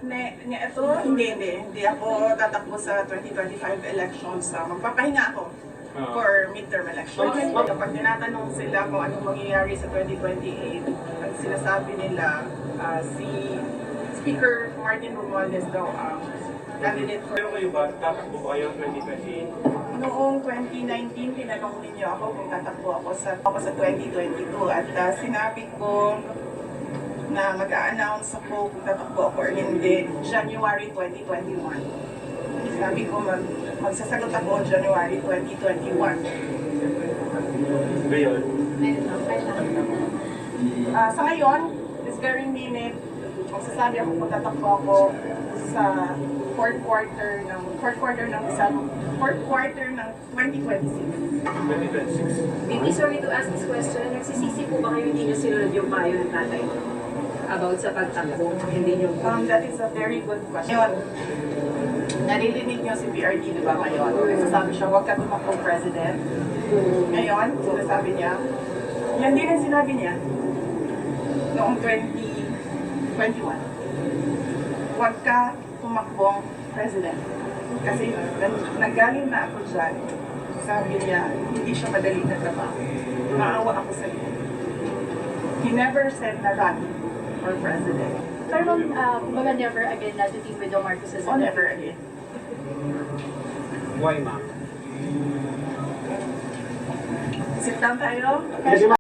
Hindi ako tatakbo sa 2025 elections. Magpapahinga ako for midterm elections. Kapag tinatanong sila kung anong mangyayari sa 2028, ang sinasabi nila si Speaker Martin Romualdez daw ang candidate for... Pero kayo ba, tatakbo ba kayo 2028? Noong 2019, tinanong ninyo ako kung tatakbo ako sa 2022 at sinabi ko na mag-a-announce ako kung tatakbo ako or hindi January 2021. Sabi ko magsasagot ako January 2021. Ngayon? Sa ngayon, this very minute, magsasabi ako kung tatakbo ako sa fourth quarter ng 2026. 2026. Bibi, sorry to ask this question. Nagsisisi po ba kayo hindi nyo sinunod yung payo ng tatay mo about sa pagtakbo? Hindi nyo po? That is a very good question. Naririnig niyo si PRD, di ba ngayon? Sasabi siya, huwag ka tumakbong president. Ngayon, sinasabi niya, yan din ang sinabi niya noong 2021. Huwag ka tumakbong president. Kasi nanggaling na ako dyan. Sabi niya, hindi siya madali na trabaho. Maawa ako sa iyo. He never said na run for president. Pero kumbaga never again na to team with the Marcoses. Oh, never again. Why, ma'am? Sit down tayo.